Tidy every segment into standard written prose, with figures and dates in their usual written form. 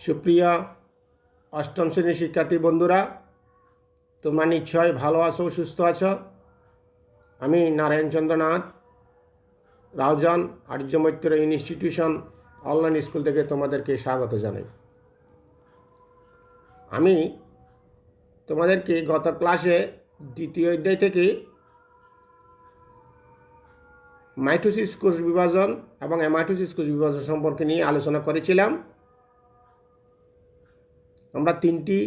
সুপ্রিয় অষ্টম শ্রেণীর শিক্ষার্থী বন্ধুরা, তোমরা নিশ্চয় ভালো আছো, সুস্থ আছো। আমি Narayanchandra Nath, Raozan Aryamaitra institution online school থেকে তোমাদেরকে স্বাগত জানাই। আমি তোমাদেরকে গত ক্লাসে দ্বিতীয় অধ্যায় থেকে মাইটোসিস কোষ বিভাজন এবং অ্যামাইটোসিস কোষ বিভাজন সম্পর্কে নিয়ে আলোচনা করেছিলাম। আমরা তিনটি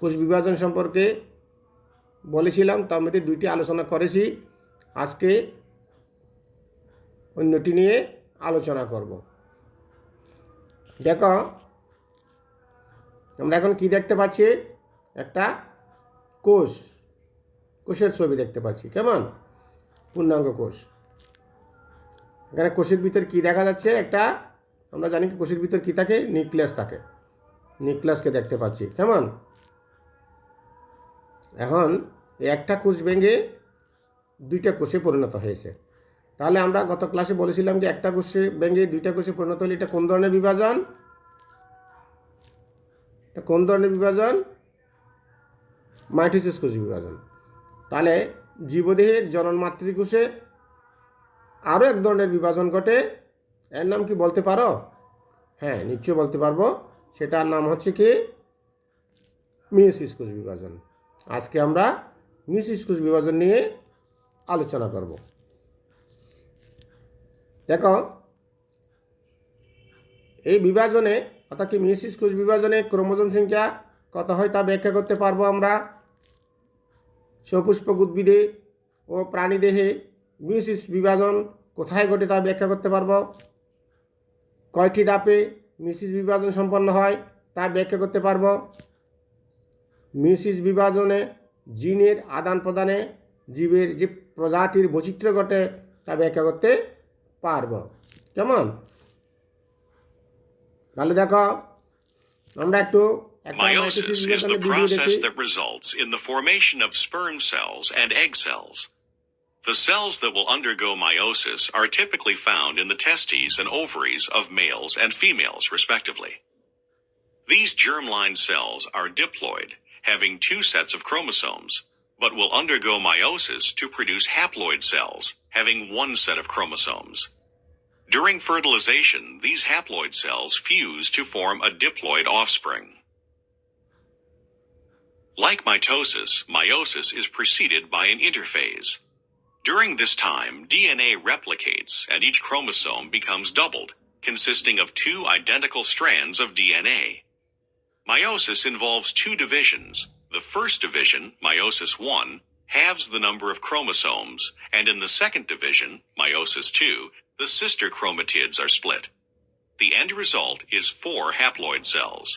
কোষ বিভাজন সম্পর্কে বলেছিলাম, তার মধ্যে দুইটি আলোচনা করেছি। আজকে অন্যটি নিয়ে আলোচনা করব। দেখো, আমরা এখন কি দেখতে পাচ্ছি? একটা কোষের ছবি দেখতে পাচ্ছি। কেমন? পূর্ণাঙ্গ কোষ। এখানে কোষের ভিতর কি দেখা যাচ্ছে? আমরা জানি কি কোষের ভিতর কি থাকে? নিউক্লিয়াস থাকে। নিউক্লিয়াসকে দেখতে পাচ্ছি। কেমন? এখন একটা কোষ ভেঙে দুইটা কোষে পরিণত হয়েছে। তাহলে আমরা গত ক্লাসে বলেছিলাম যে একটা কোষে ভেঙে দুইটা কোষে পরিণত হলে এটা কোন ধরনের বিভাজন? মাইটোসিস কোষ বিভাজন। তাহলে জীবদেহের জনন মাতৃকোষে আরও এক ধরনের বিভাজন ঘটে। এর নাম কি বলতে পারো? হ্যাঁ, নিশ্চয় বলতে পারবো। সেটার নাম হচ্ছে কি? মিয়োসিস কোষ বিভাজন। আজকে আমরা মিয়োসিস কোষ বিভাজন নিয়ে আলোচনা করব। দেখো, এই বিভাজনে অর্থাৎ কি মিয়োসিস কোষ বিভাজনে ক্রোমোজোম সংখ্যা কত হয় তা ব্যাখ্যা করতে পারবো আমরা। সপুষ্পক উদ্ভিদে ও প্রাণীদেহে মিয়োসিস বিভাজন কোথায় ঘটে তা ব্যাখ্যা করতে পারবো। কয়টি ধাপে মিয়োসিস বিভাজন সম্পন্ন হয় তা ব্যাখ্যা করতে পারবো। মিয়োসিস বিভাজনে জিনের আদান প্রদানে জীবের যে প্রজাতির বৈচিত্র্য ঘটে তা ব্যাখ্যা করতে পারবো। কেমন? তাহলে দেখো, আমরা একটু Meiosis is the process that results in the formation of sperm cells and egg cells. The cells that will undergo meiosis are typically found in the testes and ovaries of males and females, respectively. These germline cells are diploid, having two sets of chromosomes, but will undergo meiosis to produce haploid cells, having one set of chromosomes. During fertilization, these haploid cells fuse to form a diploid offspring. Like mitosis, meiosis is preceded by an interphase. During this time, DNA replicates and each chromosome becomes doubled, consisting of two identical strands of DNA. Meiosis involves two divisions. The first division, meiosis 1, halves the number of chromosomes, and in the second division, meiosis 2, the sister chromatids are split. The end result is 4 haploid cells.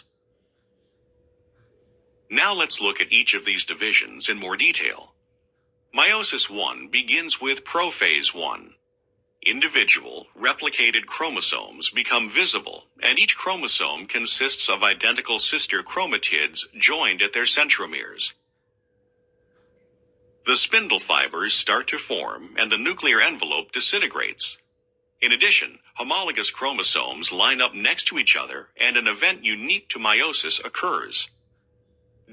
Now let's look at each of these divisions in more detail. Meiosis 1 begins with prophase 1. Individual, replicated chromosomes become visible, and each chromosome consists of identical sister chromatids joined at their centromeres. The spindle fibers start to form, and the nuclear envelope disintegrates. In addition, homologous chromosomes line up next to each other, and an event unique to meiosis occurs.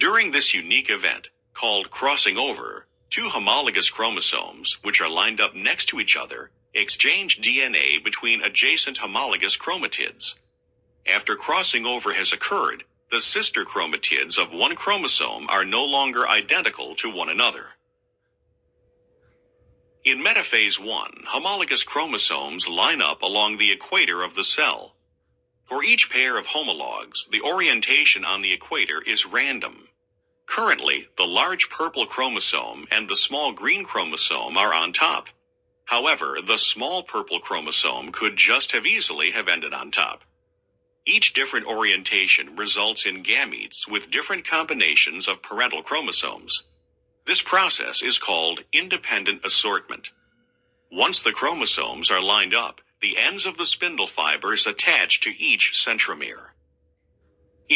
During this unique event, called crossing over, two homologous chromosomes, which are lined up next to each other, exchange DNA between adjacent homologous chromatids. After crossing over has occurred, the sister chromatids of one chromosome are no longer identical to one another. In metaphase 1, homologous chromosomes line up along the equator of the cell. For each pair of homologs, the orientation on the equator is random. Currently, the large purple chromosome and the small green chromosome are on top. However, the small purple chromosome could just easily have ended on top. Each different orientation results in gametes with different combinations of parental chromosomes. This process is called independent assortment. Once the chromosomes are lined up, the ends of the spindle fibers attach to each centromere.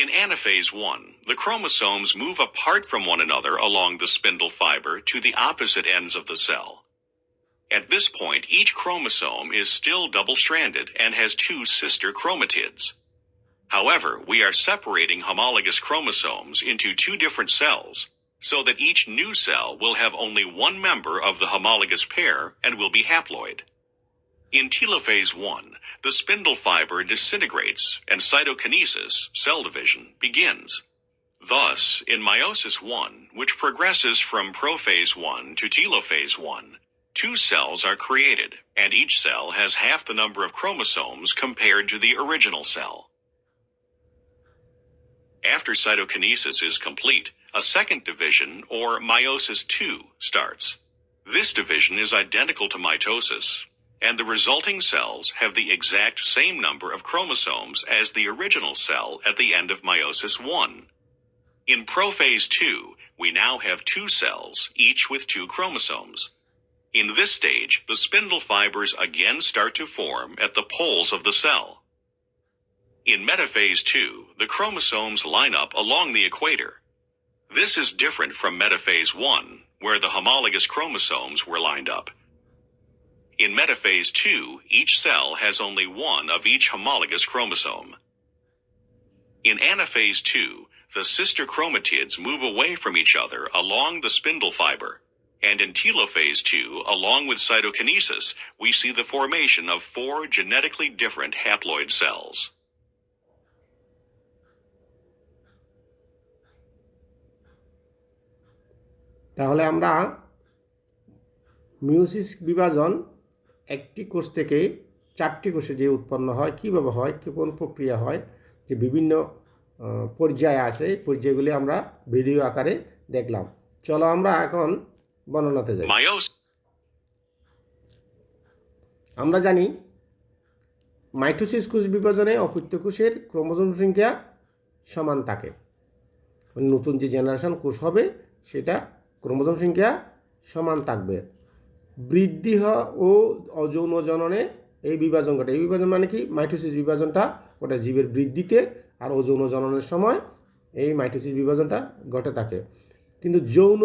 In anaphase 1, the chromosomes move apart from one another along the spindle fiber to the opposite ends of the cell. At this point, each chromosome is still double-stranded and has two sister chromatids. However, we are separating homologous chromosomes into two different cells, so that each new cell will have only one member of the homologous pair and will be haploid. In telophase 1, the spindle fiber disintegrates and cytokinesis, cell division, begins. Thus, in meiosis 1, which progresses from prophase 1 to telophase 1, two cells are created, and each cell has half the number of chromosomes compared to the original cell. After cytokinesis is complete, a second division, or meiosis 2, starts. This division is identical to mitosis, and the resulting cells have the exact same number of chromosomes as the original cell at the end of meiosis 1. In prophase 2, we now have two cells, each with two chromosomes. In this stage, the spindle fibers again start to form at the poles of the cell. In metaphase 2, the chromosomes line up along the equator. This is different from metaphase 1, where the homologous chromosomes were lined up. In metaphase 2, each cell has only one of each homologous chromosome. In anaphase 2, the sister chromatids move away from each other along the spindle fiber, and in telophase 2, along with cytokinesis, we see the formation of four genetically different haploid cells. তাহলে আমরা meiosis বিভাজন একটি কোষ থেকে চারটি কোষে যে উৎপন্ন হয়, কীভাবে হয়, কোন প্রক্রিয়া হয়, যে বিভিন্ন পর্যায়ে আছে, পর্যায়গুলি আমরা ভিডিও আকারে দেখলাম। চলো আমরা এখন বর্ণনাতে যাই। আমরা জানি মাইটোসিস কোষ বিভাজনে অপত্য কোষের ক্রোমোজোম সংখ্যা সমান থাকে। নতুন যে জেনারেশন কোষ হবে সেটা ক্রোমোজোম সংখ্যা সমান থাকবে। বৃদ্ধি ও অযৌন জননে এই বিভাজন ঘটে। এই বিভাজন মানে কি? মাইটোসিস বিভাজনটা ওটা জীবের বৃদ্ধিতে, আর অযৌন জননের সময় এই মাইটোসিস বিভাজনটা ঘটে থাকে। কিন্তু যৌন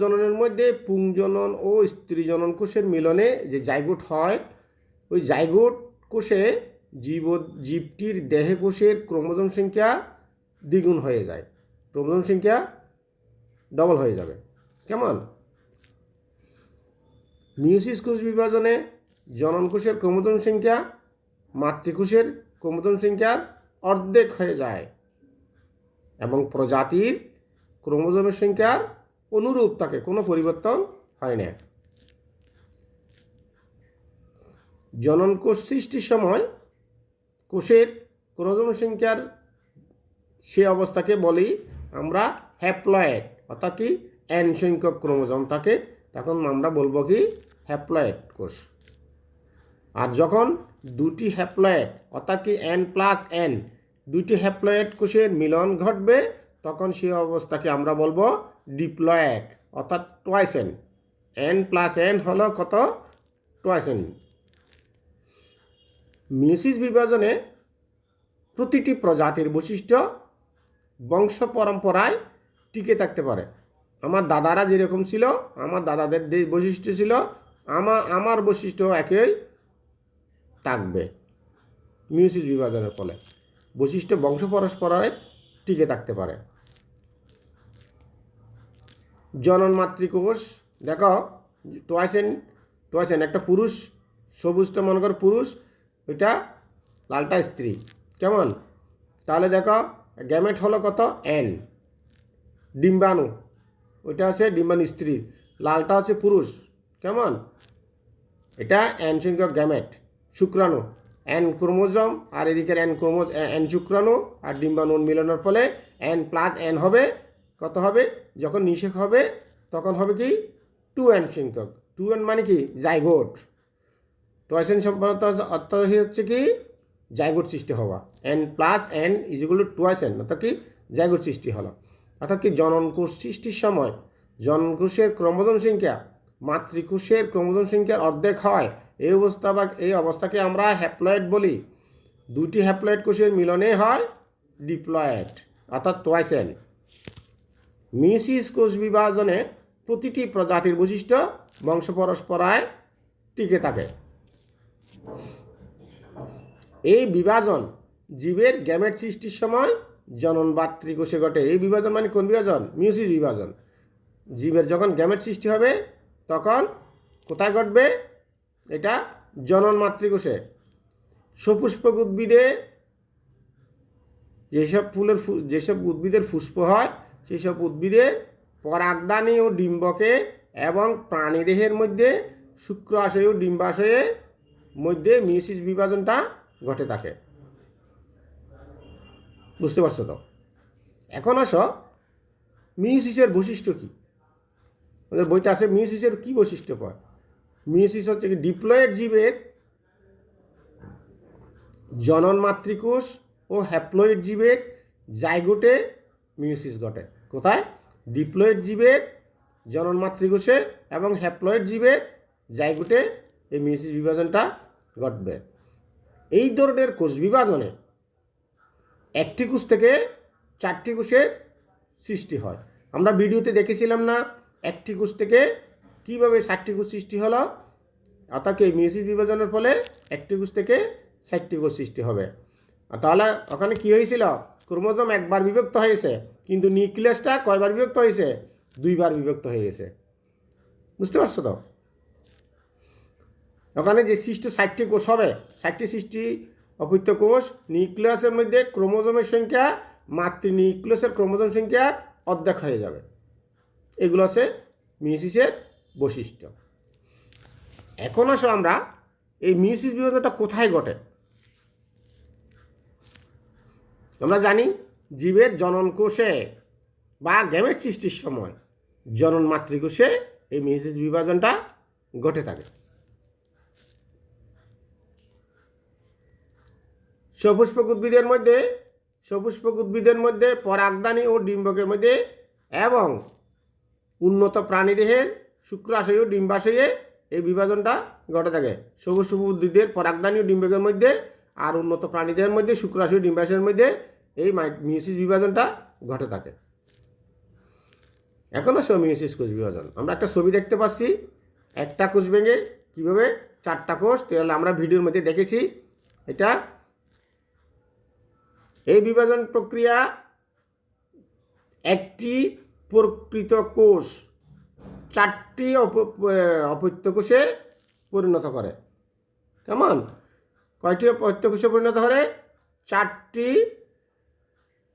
জননের মধ্যে পুংজনন ও স্ত্রীজনন কোষের মিলনে যে জাইগোট হয়, ওই জাইগোট কোষে জীবটির দেহে কোষের ক্রোমোজোম সংখ্যা দ্বিগুণ হয়ে যায়, ক্রোমোজোম সংখ্যা ডবল হয়ে যাবে। কেমন? মিওসিস কোষ বিভাজনে জনন কোষের ক্রোমোজোম সংখ্যা মাতৃকোষের ক্রোমোজোম সংখ্যার অর্ধেক হয়ে যায় এবং প্রজাতির ক্রোমোজোমের সংখ্যার অনুরূপ থাকে, কোনো পরিবর্তন হয় না। জনন কোষ সৃষ্টির সময় কোষের ক্রোমোজোম সংখ্যার সে অবস্থাকে বলি আমরা হ্যাপ্লয়েড, অর্থাৎ কি এন সংখ্যক ক্রোমোজোম থাকে, তখন আমরা বলবো কি হ্যাপ্লয়েড কোষ। আর যখন দুটি হ্যাপ্লয়েড অর্থাৎ কি n+n দুটি হ্যাপ্লয়েড কোষের মিলন ঘটবে, তখন সেই অবস্থাকে আমরা বলবো ডিপ্লয়েড, অর্থাৎ টুয়াইস n। n+n হলো কত? Twice n। মিওসিস বিভাজনে প্রতিটি প্রজাতির বৈশিষ্ট্য বংশ পরম্পরায় টিকে থাকতে পারে। আমার দাদারা যেরকম ছিল, আমার দাদাদের যে বৈশিষ্ট্য ছিল, আমার বৈশিষ্ট্য একই থাকবে। মিওসিস বিভাজনের ফলে বৈশিষ্ট্য বংশ পরম্পরায় টিকে থাকতে পারে। জনন মাতৃকোষ দেখো, টুয়াইস n একটা পুরুষ, সবুজটা মনে করো পুরুষ, ওইটা লালটা স্ত্রী। কেমন? তাহলে দেখো গ্যামেট হলো কত? n। ডিম্বাণু, ওইটা হচ্ছে ডিম্বাণু স্ত্রী, লালটা হচ্ছে পুরুষ। কেমন? এটা n সংখ্যক গ্যামেট। শুক্রাণু n ক্রোমোজোম, আর এদিকের n শুক্রাণু আর ডিম্বাণুর মিলনের ফলে n+n হবে। কত হবে? যখন নিষেক হবে তখন হবে কি 2n সংখ্যক। 2n মানে কি? জাইগোট। টুয়াইস n সম্পর্ক অর্থ হচ্ছে কি জাইগোট সৃষ্টি হওয়া। n+n = টুয়াইস n, অর্থাৎ কি জাইগোট সৃষ্টি হলো। অর্থাৎ কি জনন কোষ সৃষ্টির সময় জনন কোষের ক্রোমোজোম সংখ্যা মাতৃকোষের ক্রোমোজোম সংখ্যার অর্ধেক হয়। এই অবস্থাকে আমরা হ্যাপ্লয়েড বলি। দুটি হ্যাপ্লয়েড কোষের মিলনে হয় ডিপ্লয়েড, অর্থাৎ টুয়াইস n। মিওসিস কোষ বিভাজনে প্রতিটি প্রজাতির বৈশিষ্ট্য বংশ পরম্পরায় টিকে থাকে। এই বিভাজন জীবের গ্যামেট সৃষ্টির সময় জনন মাতৃকোষে ঘটে। এই বিভাজন মানে কোন বিভাজন? মিয়োসিস বিভাজন। জীবের যখন গ্যামেট সৃষ্টি হবে তখন কোথায় ঘটবে? এটা জনন মাতৃকোষে। সপুষ্পক উদ্ভিদে যেসব উদ্ভিদের পুষ্প হয় সেসব উদ্ভিদের পরাগদানী ও ডিম্বকে এবং প্রাণীদেহের মধ্যে শুক্রাশয় ও ডিম্বাশয়ের মধ্যে মিয়োসিস বিভাজনটা ঘটে থাকে। বুঝতে পারছো তো? এখন আসো মিয়োসিসের বৈশিষ্ট্য কী। ওদের বইতে আছে মিয়োসিসের কী বৈশিষ্ট্য পায়। মিয়োসিস হচ্ছে কি ডিপ্লয়েড জীবের জনন মাতৃকোষ ও হ্যাপ্লয়েড জীবের জাইগোটে মিয়োসিস ঘটে। কোথায়? ডিপ্লয়েড জীবের জনন মাতৃকোষে এবং হ্যাপ্লয়েড জীবের জাইগোটে এই মিয়োসিস বিভাজনটা ঘটবে। এই ধরনের কোষ বিভাজনে একটি কোষ থেকে 4টি কোষের সৃষ্টি হয়। আমরা ভিডিওতে দেখেছিলাম না একটি কোষ থেকে কীভাবে 4টি কোষ সৃষ্টি হলো। অর্থাৎ এই মিয়োসিস বিভাজনের ফলে একটি কোষ থেকে 4টি কোষ সৃষ্টি হবে। তাহলে ওখানে কী হয়েছিল? ক্রোমোজোম একবার বিভক্ত হয়েছে, কিন্তু নিউক্লিয়াসটা কয়বার বিভক্ত হয়েছে? 2বার বিভক্ত হয়ে গেছে। বুঝতে পারছো তো? ওখানে যে সৃষ্ট 4টি কোষ হবে, 4টি সৃষ্টি অপত্য কোষ নিউক্লিয়াসের মধ্যে ক্রোমোজোমের সংখ্যা নিউক্লিয়াসের ক্রোমোজোম সংখ্যার অর্ধেক হয়ে যাবে। এগুলো হচ্ছে মিয়োসিসের বৈশিষ্ট্য। এখন আসো আমরা এই মিয়োসিস বিভাজনটা কোথায় ঘটে। আমরা জানি জীবের জনন কোষে বা গ্যামেট সৃষ্টির সময় জনন মাতৃকোষে এই মিয়োসিস বিভাজনটা ঘটে থাকে। সপুষ্পক উদ্ভিদের মধ্যে পরাগদানী ও ডিম্বকের মধ্যে এবং উন্নত প্রাণীদেহের শুক্রাশয় ও ডিম্বাশয়ে এই বিভাজনটা ঘটে থাকে। সপুষ্পক উদ্ভিদের পরাগদানী ও ডিম্বকের মধ্যে আর উন্নত প্রাণীদেহের মধ্যে শুক্রাশয় ও ডিম্বাশয়ের মধ্যে এই মিয়োসিস বিভাজনটা ঘটে থাকে। এখনও মিয়োসিস কোষ বিভাজন আমরা একটা ছবি দেখতে পাচ্ছি। একটা কোষ ভেঙে কীভাবে 4টা কোষ, তাহলে আমরা ভিডিওর মধ্যে দেখেছি। এটা এই বিভাজন প্রক্রিয়া একটি প্রকৃত কোষ 4টি অপত্য কোষে পরিণত করে। কেমন? কয়টি অপত্য কোষে পরিণত করে? 4টি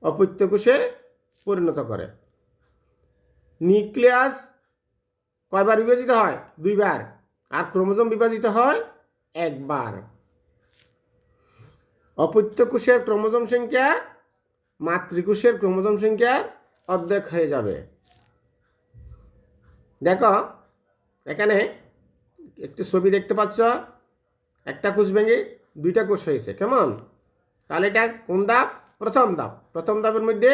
অপত্য কোষে পরিণত করে। নিউক্লিয়াস কয়বার বিভাজিত হয়? 2বার। আর ক্রোমোজোম বিভাজিত হয় 1বার। অপত্য কোষের ক্রোমোজোম সংখ্যা মাতৃকোষের ক্রোমোজোম সংখ্যার অর্ধেক হয়ে যাবে। দেখো এখানে একটি ছবি দেখতে পাচ্ছ। একটা কোষ ভেঙে 2টা কোষ হয়েছে। কেমন? তাহলে এটা কোন ধাপ? প্রথম ধাপ। প্রথম ধাপের মধ্যে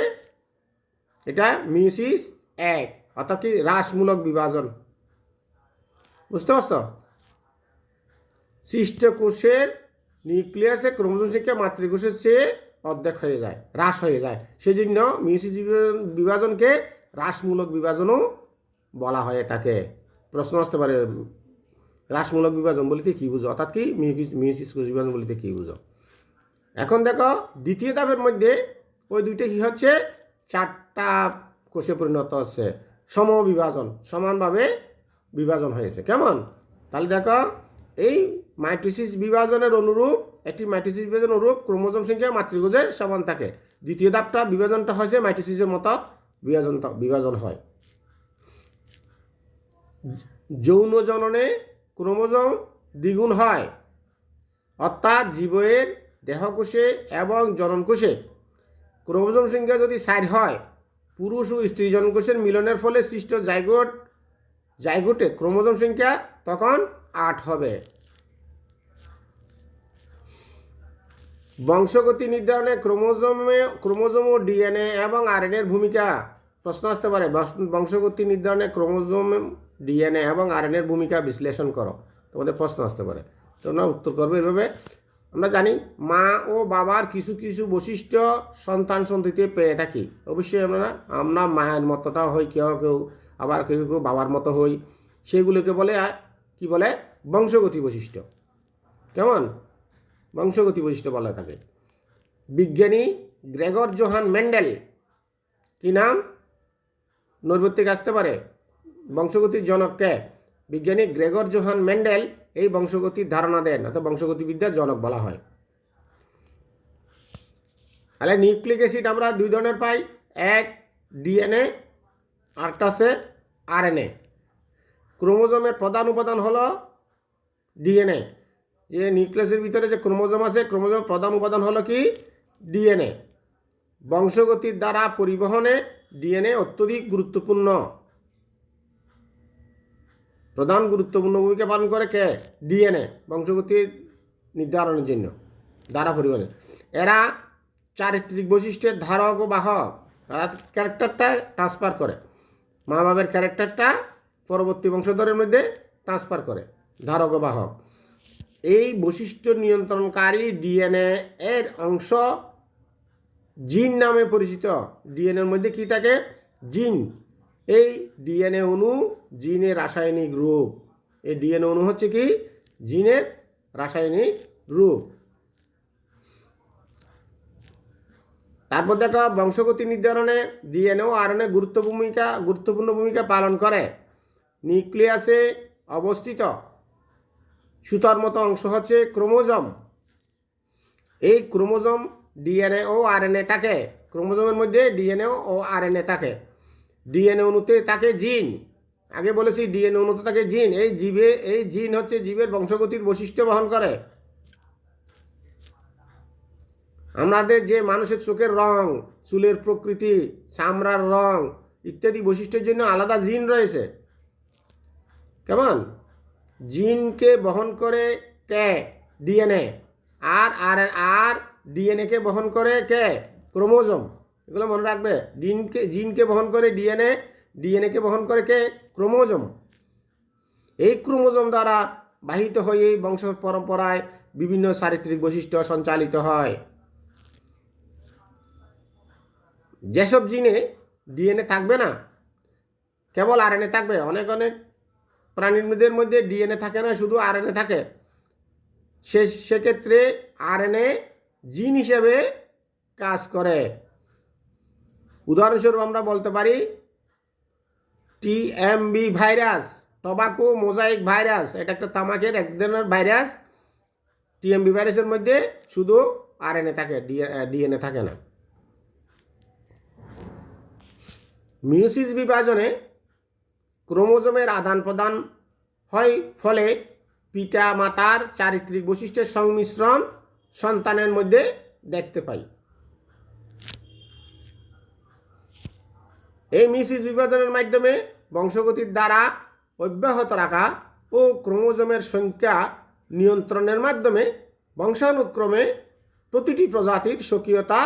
এটা মিয়োসিস 1, অর্থাৎ কি হ্রাসমূলক বিভাজন। বুঝতে পারছ? সৃষ্ট কোষের নিউক্লিয়াসের ক্রোমোজোম সংখ্যা মাতৃকোষের চেয়ে অর্ধেক হয়ে যায়, হ্রাস হয়ে যায়। সেই জন্য মিয়োসিস বিভাজনকে হ্রাসমূলক বিভাজনও বলা হয়ে থাকে। প্রশ্ন আসতে পারে হ্রাসমূলক বিভাজন বলতে কী বুঝো, অর্থাৎ কি মিয়োসিস কোষ বিভাজন বলতে কী বুঝো। এখন দেখো দ্বিতীয় ধাপের মধ্যে ওই দুইটা কী হচ্ছে? 4টা কোষে পরিণত হচ্ছে। সমবিভাজন, সমানভাবে বিভাজন হয়েছে। কেমন? তাহলে দেখো এই মাইটোসিস বিভাজনের অনুরূপ একটি মাইটোসিস বিভাজন অনুরূপ ক্রোমোজোম সংখ্যা মাতৃকোষের সমান থাকে। দ্বিতীয় ধাপটা বিভাজনটা হয়েছে মাইটোসিসের মতো বিভাজন হয়। যৌন জননে ক্রোমোজোম দ্বিগুণ হয়, অর্থাৎ জীবের দেহকোষে এবং জননকোষে ক্রোমোজোম সংখ্যা যদি 4 হয়, পুরুষ ও স্ত্রী জননকোষের মিলনের ফলে সৃষ্ট জাইগোটে ক্রোমোজোম সংখ্যা তখন 8 হবে। বংশগতি নির্ধারণে ক্রোমোজোম ও ডিএনএ এবং আরএনএর ভূমিকা। প্রশ্ন আসতে পারে বংশগতি নির্ধারণে ক্রোমোজোম, ডিএনএ এবং আরএনএর ভূমিকা বিশ্লেষণ করো। তোমাদের প্রশ্ন আসতে পারে, তোমরা উত্তর করবে এভাবে। আমরা জানি মা ও বাবার কিছু কিছু বৈশিষ্ট্য সন্তান সন্ততিতে পেয়ে থাকি। অবশ্যই আমরা মায়ের মতোটা হই, কেউ আবার কেউ বাবার মতো হই। সেগুলোকে বলে কি বলে? বংশগতি বৈশিষ্ট্য। কেমন? বংশগতি বৈশিষ্ট্য বলা থাকে। বিজ্ঞানী গ্রেগর জোহান মেন্ডেল, কি নাম? নৈর্ব্যক্তিক আসতে পারে। বংশগতির জনককে বিজ্ঞানী গ্রেগর জোহান মেন্ডেল এই বংশগতির ধারণা দেন, অর্থাৎ বংশগতিবিদ্যার জনক বলা হয়। তাহলে নিউক্লিক অ্যাসিড আমরা দুই ধরনের পাই, এক ডিএনএ, আরেকটা আছে আরএনএ। ক্রোমোজোমের প্রধান উপাদান হলো ডিএনএ। যে নিউক্লিয়াসের ভিতরে যে ক্রোমোজোম আছে, ক্রোমোজোমের প্রধান উপাদান হলো কি? ডিএনএ। বংশগতির দ্বারা পরিবহনে ডিএনএ অত্যধিক গুরুত্বপূর্ণ, প্রধান গুরুত্বপূর্ণ ভূমিকা পালন করে কে? ডিএনএ, বংশগতির নির্ধারণের জন্য, দ্বারা পরিবহনে। এরা চারিত্রিক বৈশিষ্ট্যের ধারক ও বাহক, তারা ক্যারেক্টারটা ট্রান্সফার করে, মা বাবার ক্যারেক্টারটা পরবর্তী বংশধরের মধ্যে ট্রান্সফার করে, ধারক ও বাহক। এই বৈশিষ্ট্য নিয়ন্ত্রণকারী ডিএনএ এর অংশ জিন নামে পরিচিত। ডিএনএর মধ্যে কি থাকে? জিন। এই ডিএনএ অণু জিনের রাসায়নিক রূপ। এই ডিএনএ অণু হচ্ছে কি? জিনের রাসায়নিক রূপ। তারপর দেখো, বংশগতি নির্ধারণে ডিএনএ ও আরএনএ গুরুত্বপূর্ণ ভূমিকা পালন করে। নিউক্লিয়াসে অবস্থিত সুতার মতো অংশ হচ্ছে ক্রোমোজোম। এই ক্রোমোজোম ডিএনএ ও আরএনএ থাকে। ক্রোমোজোমের মধ্যে ডিএনএ ও আরএনএ থাকে। ডিএনএ অণুতে থাকে জিন। আগে বলেছি ডিএনএ অণুতে থাকে জিন। এই জিন হচ্ছে জীবের বংশগতির বৈশিষ্ট্য বহন করে। আমাদের যে মানুষের চোখের রং, চুলের প্রকৃতি, চামড়ার রং ইত্যাদি বৈশিষ্ট্যের জন্য আলাদা জিন রয়েছে। কেমন? জিনকে বহন করে কে? ডিএনএ। আর ডিএনএকে বহন করে কে? ক্রোমোজোম। এগুলো মনে রাখবে। জিনকে বহন করে ডিএনএ, ডিএনএকে বহন করে কে? ক্রোমোজোম। এই ক্রোমোজোম দ্বারা বাহিত হয়ে বংশ পরম্পরায় বিভিন্ন চারিত্রিক বৈশিষ্ট্য সঞ্চালিত হয়। যেসব জিনে ডিএনএ থাকবে না, কেবল আরএনএ থাকবে। অনেক প্রাণীদের মধ্যে ডিএনএ থাকে না, শুধু আরএনএ থাকে। সেক্ষেত্রে আরএনএ জিন হিসেবে কাজ করে। উদাহরণস্বরূপ আমরা বলতে পারি TMB virus, tobacco mosaic virus. এটা একটা তামাকের এক ধরনের ভাইরাস। টিএমবি ভাইরাসের মধ্যে শুধু আরএনএ থাকে, ডিএনএ থাকে না। মিয়োসিস বিভাজনে ক্রোমোজোমের আদান প্রদান হয়, ফলে পিতা মাতার চারিত্রিক বৈশিষ্ট্যের সংমিশ্রণ সন্তানের মধ্যে দেখতে পাই। এই মিয়োসিস বিভাজনের মাধ্যমে বংশগতির দ্বারা অব্যাহত রাখা ও ক্রোমোজোমের সংখ্যা নিয়ন্ত্রণের মাধ্যমে বংশানুক্রমে প্রতিটি প্রজাতির স্বকীয়তা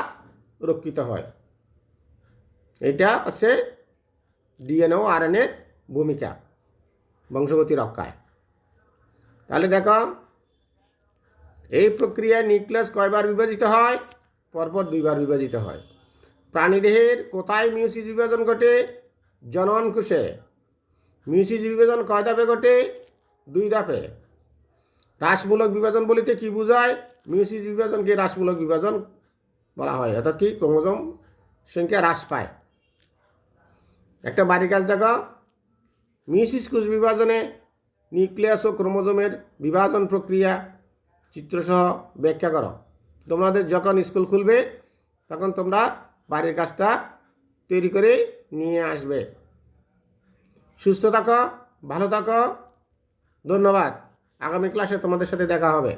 রক্ষিত হয়। এটা হচ্ছে ডিএনএ ও আরএনএর ভূমিকা বংশগতি রক্ষায়। তাহলে দেখো, এই প্রক্রিয়ায় নিউক্লিয়াস কয়বার বিভাজিত হয়? পরপর 2বার বিভাজিত হয়। প্রাণীদেহের কোথায় মিয়োসিস বিভাজন ঘটে? জনন কোষে। মিয়োসিস বিভাজন কয় ধাপে ঘটে? 2 ধাপে। হ্রাসমূলক বিভাজন বলিতে কি বোঝায়? মিয়োসিস বিভাজনকে হ্রাসমূলক বিভাজন বলা হয়, অর্থাৎ কি ক্রোমোজোম সংখ্যা হ্রাস পায়। একটা বাড়ির কাজ দেখো, মিয়োসিস কোষ বিভাজনে নিউক্লিয়াস ও ক্রোমোজোমের বিভাজন প্রক্রিয়া চিত্রসহ ব্যাখ্যা করো। তোমাদের যখন স্কুল খুলবে তখন তোমরা বাড়ির কাজটা তৈরি করে নিয়ে আসবে। সুস্থ থাকো, ভালো থাকো, ধন্যবাদ। আগামী ক্লাসে তোমাদের সাথে দেখা হবে।